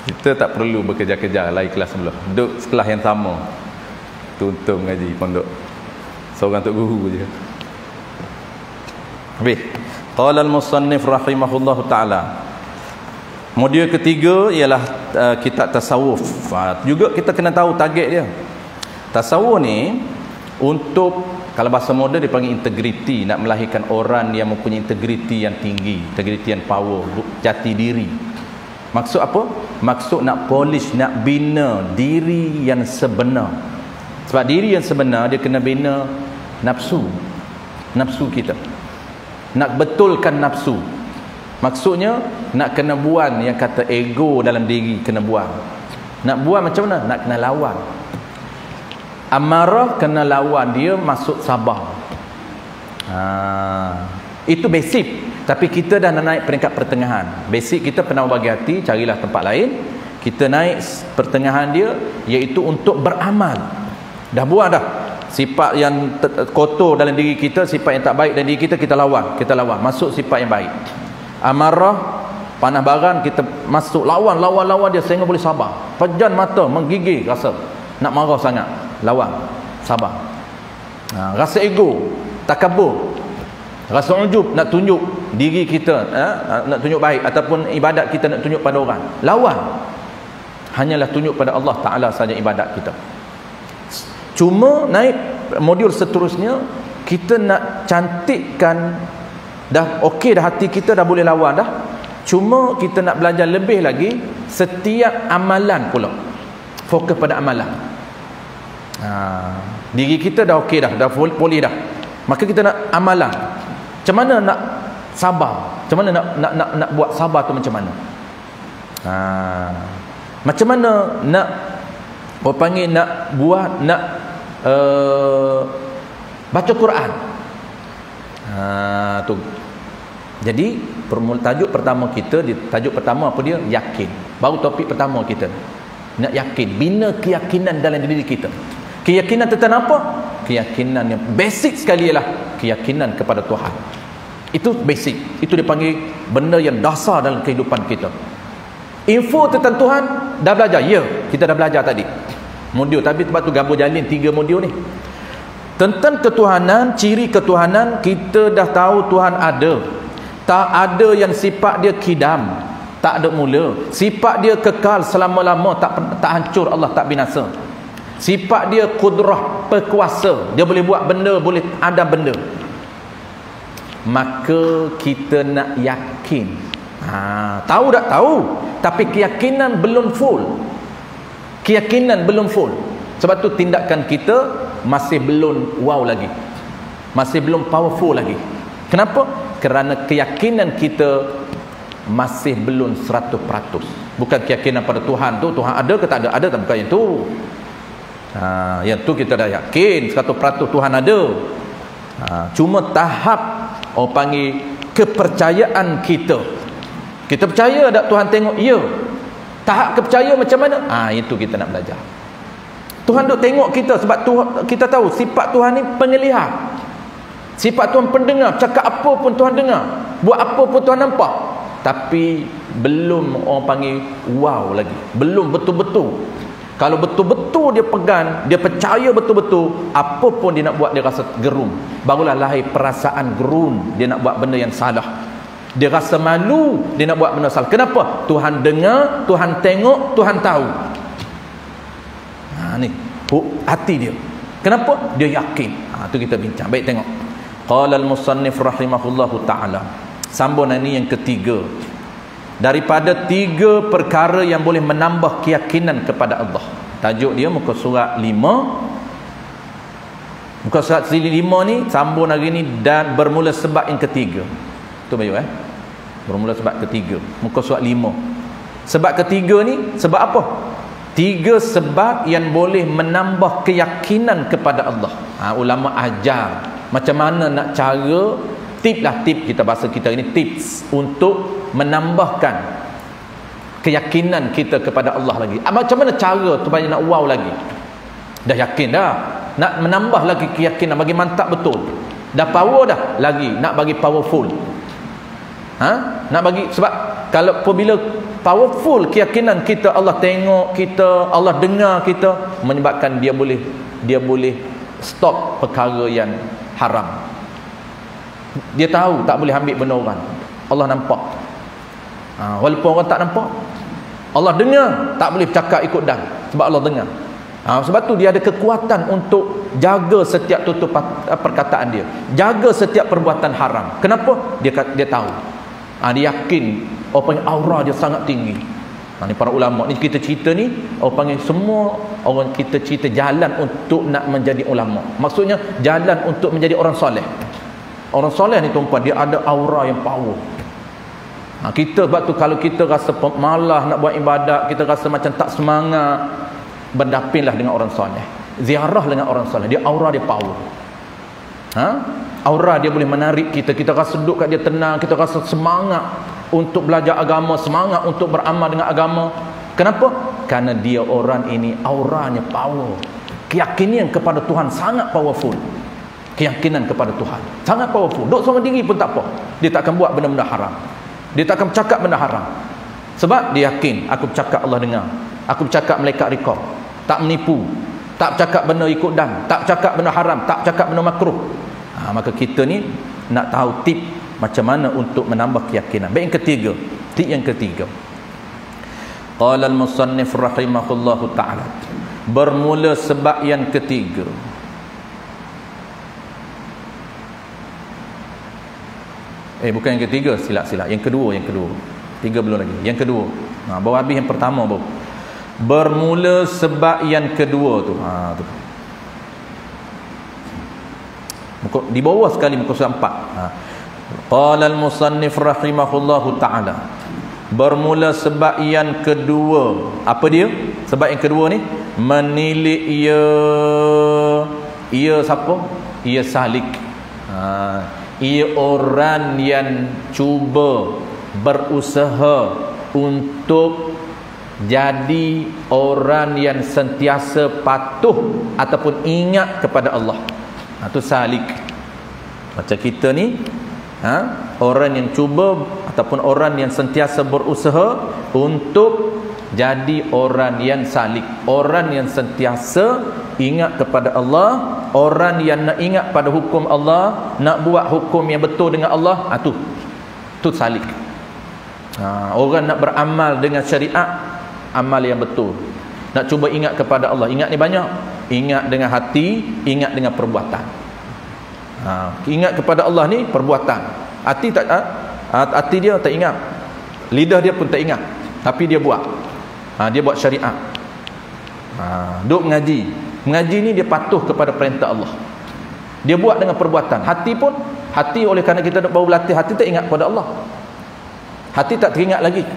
Kita tak perlu bekerja-kerja lain kelas sebelah. Duduk sekelas yang sama. Tuntun mengaji pondok. Seorang tok guru je. Habis. Qala al-musannif rahimahullahu taala. Modul ketiga ialah kitab tasawuf. Juga kita kena tahu target dia. Tasawuf ni untuk, kalau bahasa moden dipanggil integriti, nak melahirkan orang yang mempunyai integriti yang tinggi, integriti yang power, jati diri. Maksud apa? Maksud nak polish, nak bina diri yang sebenar. Sebab diri yang sebenar dia kena bina nafsu kita. Nak betulkan nafsu. Maksudnya nak kena buang yang kata ego dalam diri, kena buang. Nak buang macam mana? Nak kena lawan. Amarah kena lawan, dia masuk sabar. Itu basic. Tapi kita dah naik peringkat pertengahan. Basic kita pernah bagi hati, carilah tempat lain. Kita naik pertengahan dia, iaitu untuk beramal. Dah buang dah sifat yang kotor dalam diri kita, sifat yang tak baik dalam diri kita, kita lawan. Masuk sifat yang baik. Amarah, panah baran, kita masuk lawan dia sehingga boleh sabar. Pejan mata, menggigil rasa nak marah sangat, lawan, sabar. Rasa ego, takabur, rasa ujub, nak tunjuk diri kita, nak tunjuk baik, ataupun ibadat kita nak tunjuk pada orang, lawan. Hanyalah tunjuk pada Allah Ta'ala saja ibadat kita. Cuma naik modul seterusnya, kita nak cantikkan. Dah okey dah, hati kita dah boleh lawan dah. Cuma kita nak belajar lebih lagi. Setiap amalan pula fokus pada amalan. Diri kita dah okey dah boleh dah. Maka kita nak amalan. Macam mana nak sabar? Macam mana nak buat sabar tu macam mana? Macam mana nak panggil, nak buat, nak baca Quran. Tu. Jadi tajuk pertama kita, tajuk pertama apa dia? Yakin. Baru topik pertama kita. Nak yakin, bina keyakinan dalam diri kita. Keyakinan tentang apa? Keyakinan yang basic sekali ialah keyakinan kepada Tuhan. Itu basic. Itu dipanggil benda yang dasar dalam kehidupan kita. Info tentang Tuhan dah belajar? Ya, kita dah belajar tadi. Modul, tapi sebab tu gabung jalin 3 modul ni. Tentang ketuhanan, ciri ketuhanan, kita dah tahu Tuhan ada. Tak ada yang sifat dia kidam, tak ada mula. Sifat dia kekal selama-lama, tak hancur, Allah tak binasa. Sifat dia kudrah, berkuasa, dia boleh buat benda, boleh ada benda. Maka kita nak yakin. Tahu tak? Tahu, tapi keyakinan belum full. Keyakinan belum full. Sebab tu tindakan kita masih belum wow lagi, masih belum powerful lagi. Kenapa? Kerana keyakinan kita masih belum 100%. Bukan keyakinan pada Tuhan tu, Tuhan ada ke tak ada? Ada tak? Bukan yang tu. Yang tu kita dah yakin 100% Tuhan ada. Cuma tahap orang panggil kepercayaan kita. Kita percaya tak Tuhan tengok? Ya. Tahap kepercayaan macam mana? Itu kita nak belajar. Tuhan duk tengok kita, sebab Tuhan, kita tahu sifat Tuhan ni penglihat. Sifat Tuhan pendengar, cakap apa pun Tuhan dengar, buat apa pun Tuhan nampak. Tapi belum orang panggil wow lagi, belum betul-betul. Kalau betul-betul dia pegang, dia percaya betul-betul, apa pun dia nak buat dia rasa gerum. Barulah lahir perasaan gerun, dia nak buat benda yang salah. Dia rasa malu, dia nak buat benda salah. Kenapa? Tuhan dengar, Tuhan tengok, Tuhan tahu. Ni hati dia. Kenapa? Dia yakin. Tu kita bincang. Baik, tengok. Qala al-musannif rahimahullahu ta'ala. Sambungan ni yang ketiga. Daripada 3 perkara yang boleh menambah keyakinan kepada Allah. Tajuk dia muka surat 5. Muka surat 5 ni sambung hari ni, dan bermula sebab yang ketiga. Tu bayu bermula sebab ketiga. Muka surat 5. Sebab ketiga ni sebab apa? 3 sebab yang boleh menambah keyakinan kepada Allah. Ulama ajar macam mana nak cara, tip kita bahasa kita ini, tips untuk menambahkan keyakinan kita kepada Allah lagi. Macam mana cara supaya nak wow lagi? Dah yakin dah, nak menambah lagi keyakinan, bagi mantap betul. Dah power dah, lagi nak bagi powerful. Nak bagi, sebab Kalau apabila powerful keyakinan kita, Allah tengok kita, Allah dengar kita, menyebabkan dia boleh stop perkara yang haram. Dia tahu tak boleh ambil benda orang. Allah nampak. Walaupun orang tak nampak, Allah dengar, tak boleh cakap ikut dan, sebab Allah dengar. Sebab tu dia ada kekuatan untuk jaga setiap tutur perkataan dia, jaga setiap perbuatan haram. Kenapa? Dia tahu. Dia yakin. Orang panggil aura dia sangat tinggi. Ni para ulama ni kita cerita ni, orang panggil semua orang kita cerita jalan untuk nak menjadi ulama. Maksudnya jalan untuk menjadi orang soleh. Orang soleh ni tuan-puan, dia ada aura yang power. Kita sebab tu kalau kita rasa malas nak buat ibadat, kita rasa macam tak semangat, berdapinlah dengan orang soleh. Ziarah dengan orang soleh. Dia aura dia power. Aura dia boleh menarik kita. Kita rasa duduk kat dia tenang, kita rasa semangat untuk belajar agama, semangat untuk beramal dengan agama. Kenapa? Kerana dia orang ini auranya power. Keyakinan kepada Tuhan sangat powerful. Keyakinan kepada Tuhan sangat powerful. Duduk seorang diri pun tak apa. Dia tak akan buat benda-benda haram. Dia tak akan bercakap benda haram. Sebab dia yakin, aku bercakap Allah dengar. Aku bercakap malaikat rekod. Tak menipu. Tak bercakap benda ikut dan. Tak bercakap benda haram. Tak bercakap benda makruh. Maka kita ni nak tahu tip macam mana untuk menambah keyakinan. Baik, tip yang ketiga. Qala al-musannif rahimahullahu ta'ala, bermula sebab yang ketiga. Bukan yang ketiga, silap. Yang kedua. Tiga belum lagi. Yang kedua. Baru habis yang pertama baru. Bermula sebab yang kedua tu. Tu. Di bawah sekali muka surat 4. Qala al-musannif rahimahullahu ta'ala, bermula sebab yang kedua. Apa dia? Sebab yang kedua ni menilik ia siapa? Ia salik. Ia orang yang cuba berusaha untuk jadi orang yang sentiasa patuh ataupun ingat kepada Allah. Itu salik. Macam kita ni, orang yang cuba ataupun orang yang sentiasa berusaha untuk jadi orang yang salik, orang yang sentiasa ingat kepada Allah, orang yang nak ingat pada hukum Allah, nak buat hukum yang betul dengan Allah. Tu salik. Orang nak beramal dengan syariat, amal yang betul, nak cuba ingat kepada Allah. Ingat ni banyak. Ingat dengan hati, ingat dengan perbuatan. Ingat kepada Allah ni perbuatan. Hati dia tak ingat, lidah dia pun tak ingat, tapi dia buat. Dia buat syariat. Duk mengaji ni dia patuh kepada perintah Allah. Dia buat dengan perbuatan. Hati oleh kerana kita baru berlatih, hati tak ingat kepada Allah. Hati tak teringat lagi.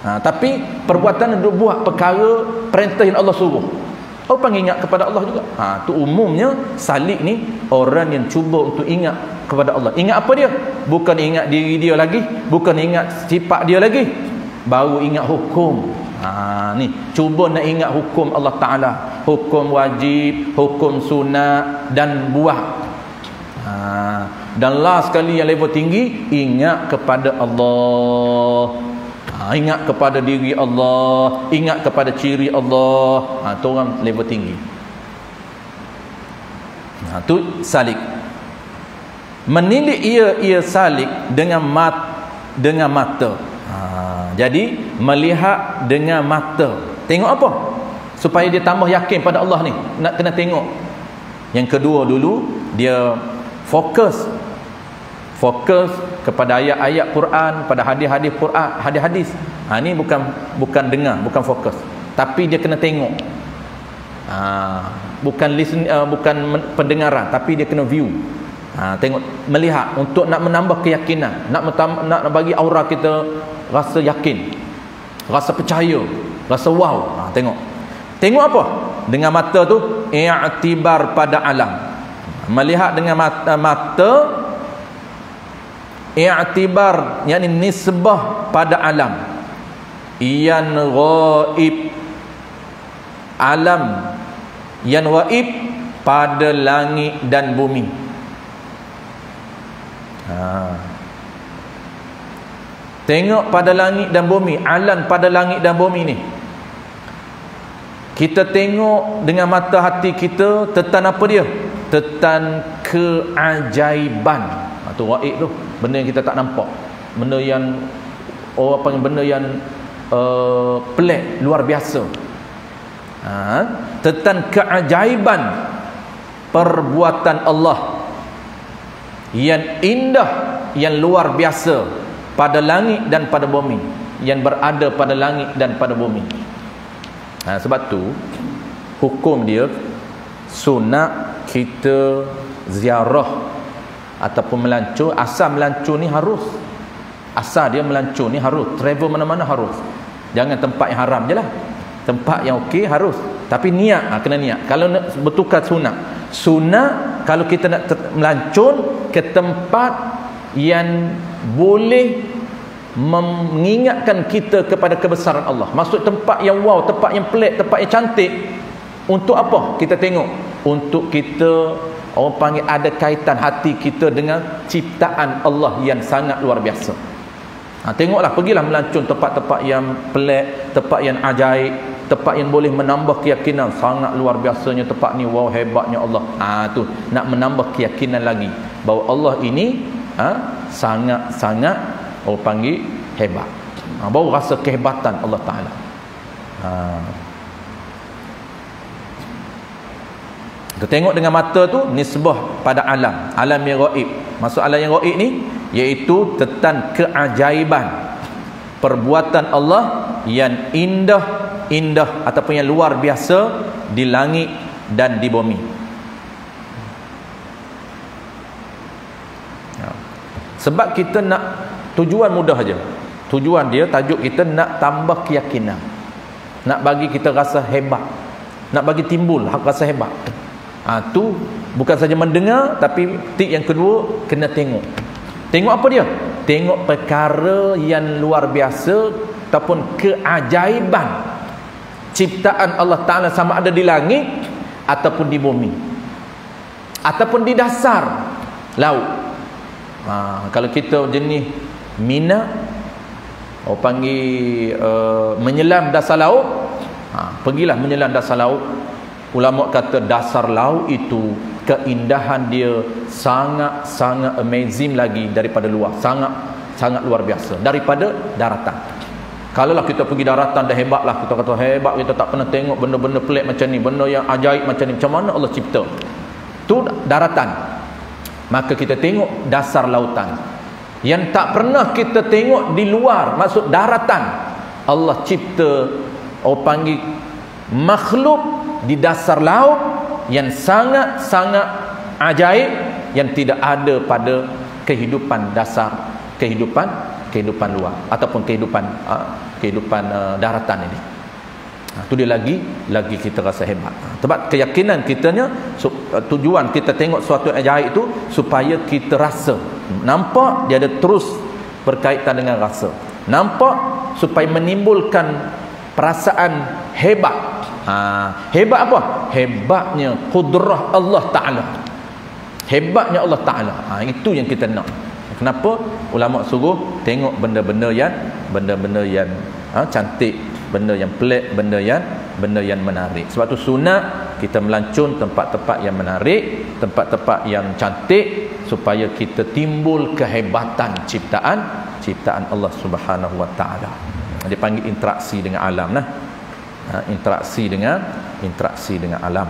Tapi perbuatan dia buat perkara perintah yang Allah suruh. Orang ingat kepada Allah juga. Tu umumnya salik ni orang yang cuba untuk ingat kepada Allah. Ingat apa dia? Bukan ingat diri dia lagi, bukan ingat sifat dia lagi, baru ingat hukum. Ni cuba nak ingat hukum Allah Ta'ala, hukum wajib, hukum sunat, dan buat. Dan last sekali yang level tinggi, ingat kepada Allah. Ingat kepada diri Allah, ingat kepada ciri Allah. Tu orang level tinggi. Tu salik. Menilik ia salik dengan mata. Jadi melihat dengan mata. Tengok apa? Supaya dia tambah yakin pada Allah ni. Nak kena tengok. Yang kedua dulu, dia fokus kepada ayat-ayat Quran, pada hadis-hadis Quran, hadis-hadis. Ni bukan dengar, bukan fokus, tapi dia kena tengok. Bukan bukan pendengaran, tapi dia kena view. Tengok, melihat untuk nak menambah keyakinan, nak bagi aura kita rasa yakin, rasa percaya, rasa wow. Tengok apa? Dengan mata tu i'tibar pada alam. Melihat dengan mata i'tibar, yakni nisbah pada alam. Yang ghaib, alam yang ghaib pada langit dan bumi. Tengok pada langit dan bumi, alam pada langit dan bumi ni. Kita tengok dengan mata hati kita, tetan apa dia? Tetan keajaiban. Tu gaib tu, benda yang kita tak nampak, benda yang benda yang pelik, luar biasa. Tetan keajaiban perbuatan Allah yang indah, yang luar biasa pada langit dan pada bumi, yang berada pada langit dan pada bumi. Sebab tu hukum dia sunat kita ziarah ataupun melancur. Asal melancur ni harus, asal dia melancur ni harus, travel mana-mana harus. Jangan tempat yang haram je lah, tempat yang okey harus, tapi niat, kena niat. Kalau nak bertukar sunat kalau kita nak melancur ke tempat yang boleh mengingatkan kita kepada kebesaran Allah, maksud tempat yang wow, tempat yang pelik, tempat yang cantik. Untuk apa kita tengok? Untuk kita, orang panggil, ada kaitan hati kita dengan ciptaan Allah yang sangat luar biasa. Tengoklah, pergilah melancur tempat-tempat yang pelik, tempat yang ajaib, tempat yang boleh menambah keyakinan. Sangat luar biasanya tempat ni, wow, hebatnya Allah. Tu nak menambah keyakinan lagi bahawa Allah ini sangat-sangat, orang panggil, hebat. Baru rasa kehebatan Allah Ta'ala. Kita tengok dengan mata tu nisbah pada alam yang gaib. Maksud alam yang gaib ni iaitu tetan keajaiban perbuatan Allah yang indah ataupun yang luar biasa di langit dan di bumi. Sebab kita nak tujuan mudah aja. Tujuan dia, tajuk kita nak tambah keyakinan, nak bagi kita rasa hebat, nak bagi timbul rasa hebat. Tu bukan saja mendengar, tapi tip yang kedua kena tengok. Tengok apa dia? Tengok perkara yang luar biasa ataupun keajaiban ciptaan Allah Ta'ala, sama ada di langit ataupun di bumi ataupun di dasar laut. Kalau kita jenis minat, orang panggil menyelam dasar laut, pergilah menyelam dasar laut. Ulama kata dasar laut itu keindahan dia sangat-sangat amazing lagi daripada luar, sangat luar biasa daripada daratan. Kalaulah kita pergi daratan dah hebatlah, kita kata hebat, kita tak pernah tengok benda-benda pelik macam ni, benda yang ajaib macam ni, macam mana Allah cipta. Tu daratan. Maka kita tengok dasar lautan yang tak pernah kita tengok di luar, maksud daratan. Allah cipta, orang panggil, makhluk di dasar laut yang sangat-sangat ajaib, yang tidak ada pada kehidupan dasar, kehidupan luar ataupun kehidupan daratan ini. Itu dia lagi kita rasa hebat. Sebab keyakinan kitanya, tujuan kita tengok suatu ajaib itu supaya kita rasa, nampak dia ada terus berkaitan dengan rasa, nampak supaya menimbulkan perasaan hebat. Hebat apa? Hebatnya kudrah Allah Ta'ala, hebatnya Allah Ta'ala. Itu yang kita nak. Kenapa ulama suruh tengok benda-benda yang cantik, benda yang pelik, benda yang menarik. Sebab tu sunat kita melancun tempat-tempat yang menarik, tempat-tempat yang cantik, supaya kita timbul kehebatan ciptaan Allah Subhanahu Wa Ta'ala. Dia panggil interaksi dengan alam lah. Interaksi dengan alam.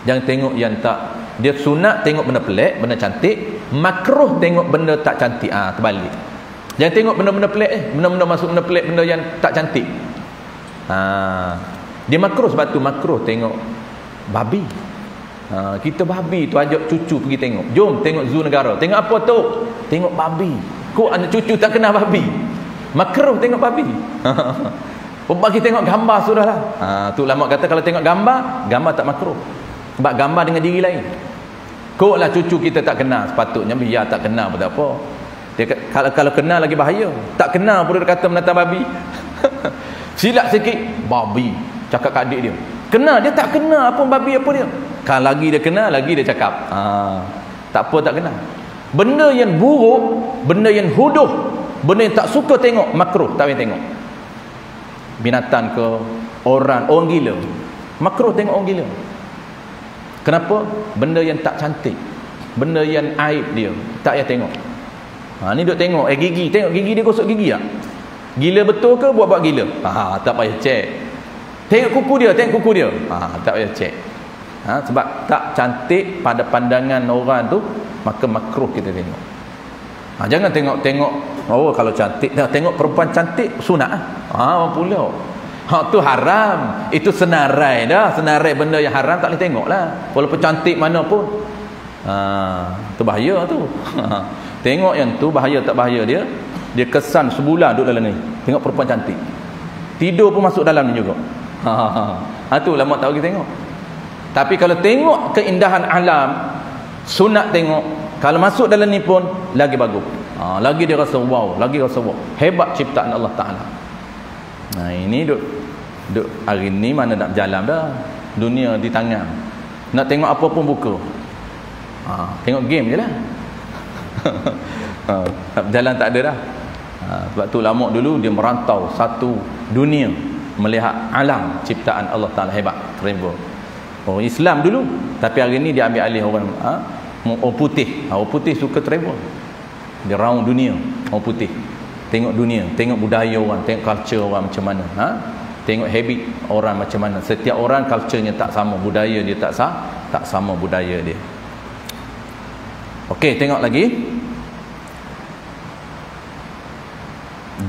Jangan tengok yang tak, dia sunat tengok benda pelik, benda cantik, makruh tengok benda tak cantik. Terbalik. Jangan tengok benda-benda pelik, benda-benda masuk benda pelik, benda yang tak cantik. Dia makruh. Sebab tu makruh tengok babi. Kita babi tu ajak cucu pergi tengok. Jom tengok zoo negara. Tengok apa tu? Tengok babi. Kok anak cucu tak kenal babi? Makruh tengok babi. Bagi tengok gambar sudahlah. Tu ulama kata kalau tengok gambar tak makruh. Sebab gambar dengan diri lain. Koklah cucu kita tak kenal, sepatutnya biar tak kenal pun tak apa. Dia kalau kenal lagi bahaya. Tak kenal pun dia kata menatang babi. Silap sikit babi, cakap kat adik dia. Kenal, dia tak kenal apa babi apa dia. Kalau lagi dia kenal, lagi dia cakap. Tak apa tak kenal. Benda yang buruk, benda yang huduh, benda yang tak suka tengok, makruh, tak payah tengok. Binatang ke, orang gila, makruh tengok orang gila. Kenapa? Benda yang tak cantik, benda yang aib dia, tak payah tengok. Ni duk tengok, gigi, tengok gigi dia, gosok gigi tak? Gila betul ke buat gila? Tak payah cek. Tengok kuku dia, tak payah cek. Sebab tak cantik pada pandangan orang tu, maka makruh kita tengok. Jangan tengok kalau cantik, tengok perempuan cantik sunat apa pula. Tu haram. Itu senarai dah. Senarai benda yang haram tak boleh tengok lah, walaupun cantik mana pun. Tu bahaya tu. Tengok yang tu bahaya tak bahaya dia kesan sebulan duduk dalam ni. Tengok perempuan cantik, tidur pun masuk dalam ni juga. Tu lama tak bagi tengok. Tapi kalau tengok keindahan alam, sunat tengok. Kalau masuk dalam ni pun lagi bagus. Lagi dia rasa wow, hebat ciptaan Allah Ta'ala. Ini duk hari ni mana nak berjalan dah. Dunia di tangan. Nak tengok apa pun buka. Tengok game je lah. Berjalan tak ada dah. Sebab tu ulama dulu dia merantau satu dunia melihat alam ciptaan Allah Ta'ala hebat, travel. Orang Islam dulu, tapi hari ni dia ambil alih orang putih. Orang putih suka travel. Dia round dunia, orang putih. Tengok dunia, tengok budaya orang, tengok culture orang macam mana. Tengok habit orang macam mana. Setiap orang culturenya tak sama, budaya dia tak sama budaya dia. Okey, tengok lagi.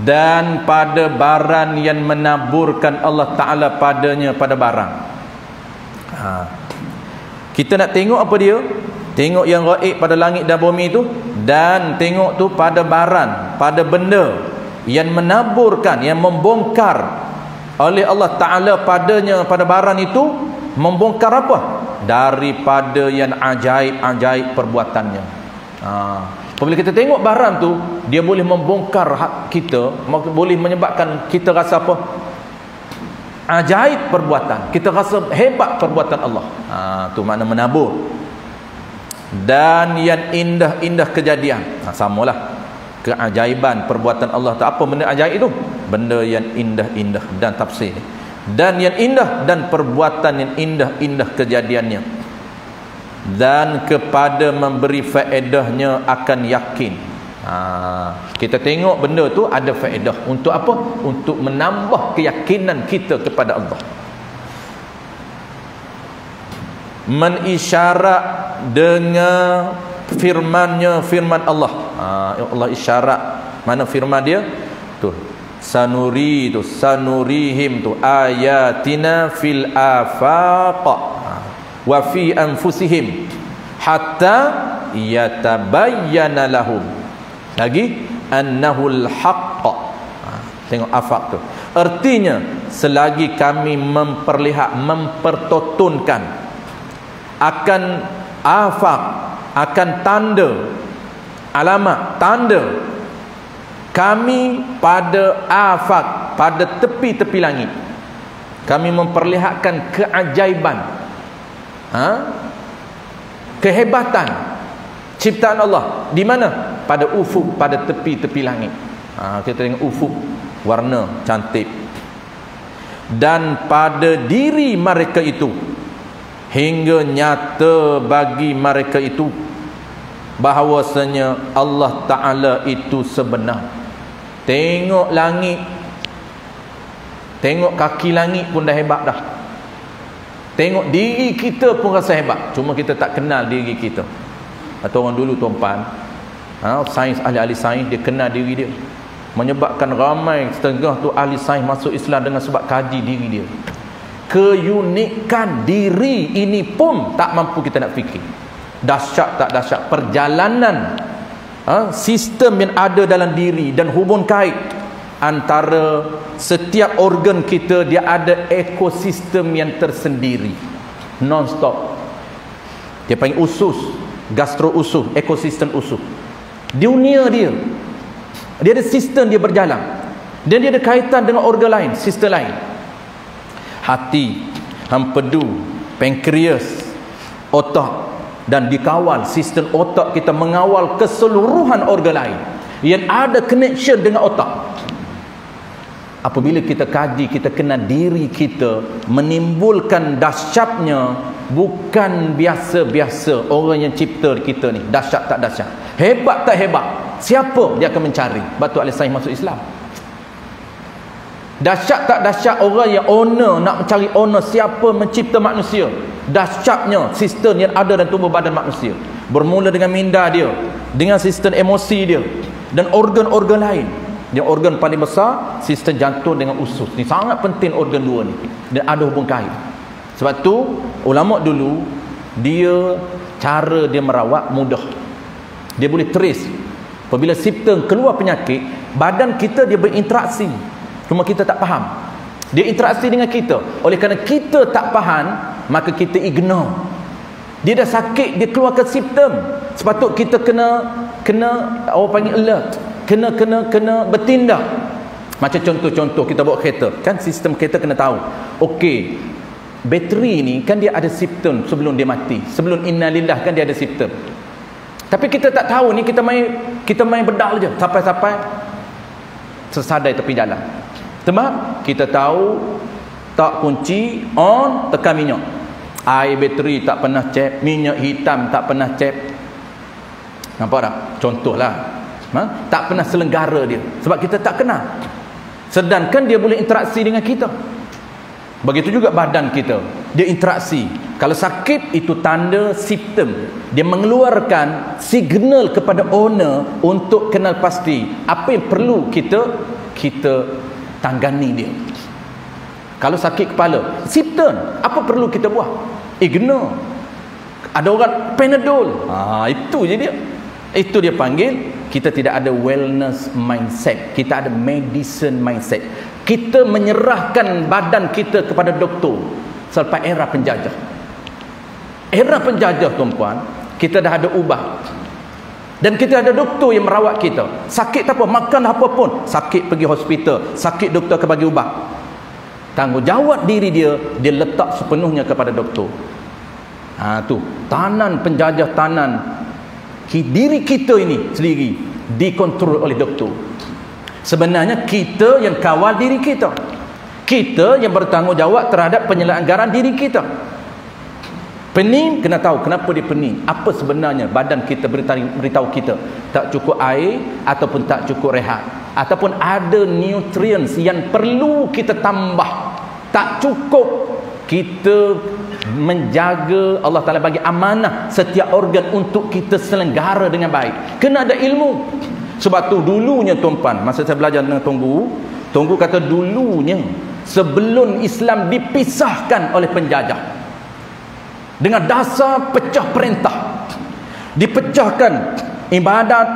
Dan pada barang yang menaburkan Allah Ta'ala padanya, pada barang. Kita nak tengok apa dia? Tengok yang gaib pada langit dan bumi tu, dan tengok tu pada barang, pada benda yang menaburkan, yang membongkar oleh Allah Ta'ala padanya, pada barang itu. Membongkar apa? Daripada yang ajaib-ajaib perbuatannya. Apabila kita tengok barang tu, dia boleh membongkar hak kita, boleh menyebabkan kita rasa apa? Ajaib perbuatan, kita rasa hebat perbuatan Allah. Tu makna menabur. Dan yang indah-indah kejadian, samalah, keajaiban perbuatan Allah. Apa benda ajaib itu? Benda yang indah-indah. Dan tafsir, dan yang indah, dan perbuatan yang indah-indah kejadiannya. Dan kepada memberi faedahnya akan yakin. Kita tengok benda tu ada faedah. Untuk apa? Untuk menambah keyakinan kita kepada Allah. Menisyarat dengan firman Allah. Allah isyarat. Mana firman dia? Tu. Sanurihim tu ayatina fil afaq wa fi anfusihim hatta yatabayyana lahum. Lagi annahul haqq. Tengok afaq tu. Artinya selagi kami mempertontonkan akan afaq, akan tanda, alamat, tanda kami pada afaq, pada tepi-tepi langit. Kami memperlihatkan keajaiban, kehebatan ciptaan Allah. Di mana? Pada ufuk, pada tepi-tepi langit. Kita tengok ufuk, warna cantik. Dan pada diri mereka itu, hingga nyata bagi mereka itu bahawasanya Allah Ta'ala itu sebenar. Tengok langit, tengok kaki langit pun dah hebat dah. Tengok diri kita pun rasa hebat. Cuma kita tak kenal diri kita. Atau orang dulu tuan-puan, sains, ahli-ahli sains, dia kenal diri dia. Menyebabkan ramai setengah tu ahli sains masuk Islam dengan sebab kaji diri dia. Keunikan diri ini pun tak mampu kita nak fikir. Dahsyat tak dahsyat perjalanan sistem yang ada dalam diri dan hubung kait antara setiap organ kita. Dia ada ekosistem yang tersendiri, non-stop. Dia panggil usus, gastro-usus, ekosistem usus. Dunia dia ada sistem dia berjalan, dan dia ada kaitan dengan organ lain, sistem lain. Hati, empedu, pankreas, otak, dan dikawal. Sistem otak kita mengawal keseluruhan organ lain yang ada connection dengan otak. Apabila kita kaji, kita kenal diri kita, menimbulkan dahsyatnya bukan biasa-biasa orang yang cipta kita ni. Dahsyat tak dahsyat, hebat tak hebat, siapa dia akan mencari. Batu Alif Sahih masuk Islam. Dahsyat tak dahsyat orang yang owner, nak mencari owner siapa mencipta manusia. Dahsyatnya sistem yang ada dalam tubuh badan manusia, bermula dengan minda dia, dengan sistem emosi dia dan organ-organ lain. Yang organ paling besar sistem jantung dengan usus. Ni sangat penting organ dua ni, dan ada hubung kait. Sebab tu ulama dulu dia cara dia merawat mudah. Dia boleh trace. Apabila simptom keluar penyakit, badan kita dia berinteraksi, cuma kita tak faham. Dia interaksi dengan kita. Oleh kerana kita tak faham, maka kita ignore. Dia dah sakit, dia keluarkan simptom. Sepatut kita kena orang panggil alert, kena bertindak. Macam contoh kita bawa kereta, kan sistem kereta kena tahu. Okey, bateri ni kan dia ada simptom sebelum dia mati. Sebelum innalillah kan dia ada simptom. Tapi kita tak tahu ni, kita main bedah je sampai tersadai tepi jalan. Sebab kita tahu tak kunci on, tekan minyak. Air bateri tak pernah cek, minyak hitam tak pernah cek. Nampak tak? Contohlah. Tak pernah selenggara dia, sebab kita tak kenal. Sedangkan dia boleh interaksi dengan kita. Begitu juga badan kita, dia interaksi. Kalau sakit, itu tanda simptom. Dia mengeluarkan signal kepada owner untuk kenal pasti apa yang perlu kita tangani dia. Kalau sakit kepala, simptom, apa perlu kita buat? Ignore. Ada orang Panadol, itu je dia. Itu dia panggil, kita tidak ada wellness mindset, kita ada medicine mindset. Kita menyerahkan badan kita kepada doktor selepas era penjajah. Era penjajah, tuan-puan, kita dah ada ubat, dan kita ada doktor yang merawat kita. Sakit tak apa, makan apa pun, sakit pergi hospital, sakit doktor akan bagi ubat. Tanggungjawab diri dia letak sepenuhnya kepada doktor. Tu tanan penjajah, tanan diri kita ini sendiri dikontrol oleh doktor. Sebenarnya kita yang kawal diri kita, kita yang bertanggungjawab terhadap penyelenggaraan diri kita. Pening, kena tahu kenapa dia pening, apa sebenarnya badan kita beritahu kita. Tak cukup air, ataupun tak cukup rehat, ataupun ada nutrients yang perlu kita tambah, tak cukup. Kita menjaga, Allah Ta'ala bagi amanah setiap organ untuk kita selenggara dengan baik. Kena ada ilmu. Sebab tu dulunya, tuan-puan, masa saya belajar dengan Tunggu kata dulunya, sebelum Islam dipisahkan oleh penjajah dengan dasar pecah perintah, dipecahkan ibadat,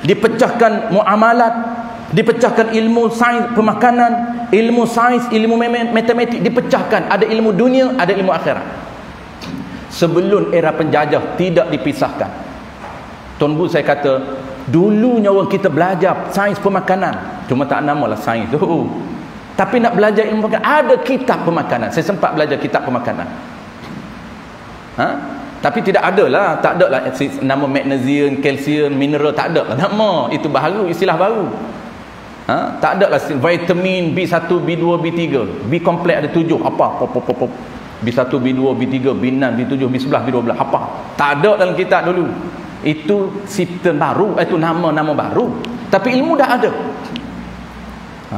dipecahkan muamalat, dipecahkan ilmu sains pemakanan, ilmu sains, ilmu matematik, dipecahkan. Ada ilmu dunia, ada ilmu akhirat. Sebelum era penjajah tidak dipisahkan. Tuan Bu, saya kata dulunya orang kita belajar sains pemakanan, cuma tak namalah sains tu, tapi nak belajar ilmu pemakanan, ada kitab pemakanan. Saya sempat belajar kitab pemakanan. Tapi tak ada lah nama magnesium, kalsium, mineral, tak ada lah nama. Itu baru, istilah baru. Tak ada lah vitamin B1, B2, B3, B kompleks ada 7, apa B1, B2, B3, B6, B7, B11, B12, apa, tak ada dalam kitab dulu. Itu sistem baru, itu nama-nama baru, tapi ilmu dah ada.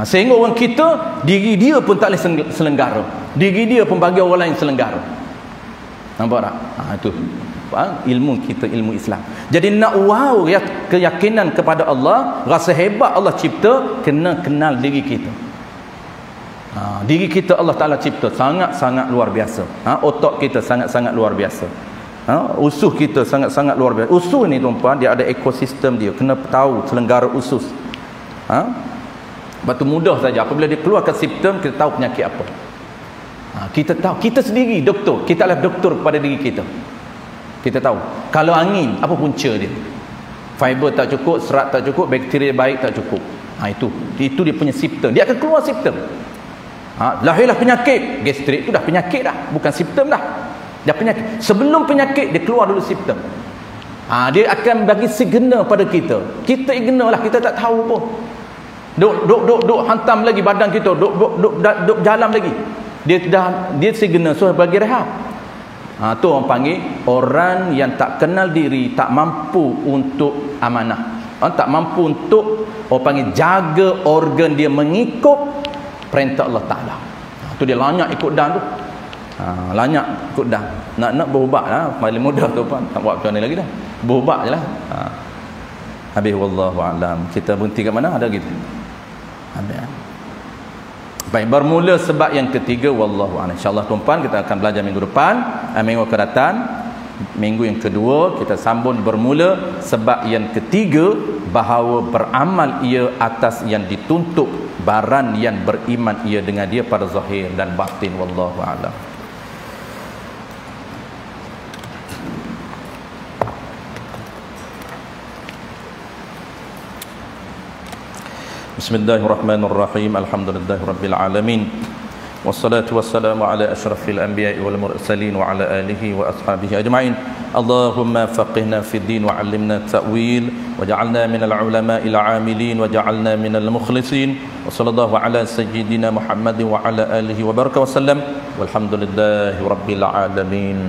Sehingga orang kita, diri dia pun tak boleh selenggara, diri dia pun bagi orang lain selenggara. Nampak tak? Itu ilmu kita, ilmu Islam. Jadi nak wow ya, keyakinan kepada Allah, rasa hebat Allah cipta, kena kenal diri kita. Diri kita Allah Ta'ala cipta sangat-sangat luar biasa. Otak kita sangat-sangat luar biasa. Usus kita sangat-sangat luar biasa. Usus ni, tuan-puan, dia ada ekosistem dia. Kena tahu selenggara usus. Batu mudah saja, apabila dia keluarkan simptom, kita tahu penyakit apa. Kita tahu, kita sendiri doktor, kita adalah doktor kepada diri kita. Kita tahu kalau angin, apa punca dia. Fiber tak cukup, serat tak cukup, bakteria baik tak cukup. Itu dia punya simptom. Dia akan keluar simptom. Lahirlah penyakit gastrik, itu dah penyakit dah, bukan simptom dah. Dia penyakit. Sebelum penyakit dia keluar dulu simptom. Dia akan bagi signal pada kita. Kita ignore lah, kita tak tahu pun. Duk hantam lagi badan kita, duk jalan lagi. Dia signal, so bagi rehat. Tu orang panggil orang yang tak kenal diri, tak mampu untuk amanah. Tak mampu untuk orang panggil jaga organ dia mengikut perintah Allah Ta'ala. Tu dia lanyak ikut dan tu. Lanyak ikut dan. Nak berubat lah. Paling mudah tu pun. Tak buat macam ni lagi dah. Berubat je lah. Habis wallahu a'lam. Kita berhenti kat mana? Ada gitu. Habis. Baik, bermula sebab yang ketiga wallahu a'lam. InsyaAllah tuan-tuan kita akan belajar minggu depan. Minggu akan datang. Minggu yang kedua kita sambung bermula sebab yang ketiga, bahawa beramal ia atas yang dituntut baran yang beriman ia dengan dia pada zahir dan batin wallahu a'lam. Bismillahirrahmanirrahim. Alhamdulillahirabbil alamin. Wassalatu wassalamu ala asyrafil anbiya'i wal mursalin wa ala alihi wa ashabihi ajma'in. Allahumma faqihna fid din wa 'allimna ta'wil waj'alna minal ulama'il 'amilin waj'alna minal mukhlisin. Wa sallallahu ala sayyidina Muhammadin wa ala alihi wa baraka wa sallam. Walhamdulillahirabbil alamin.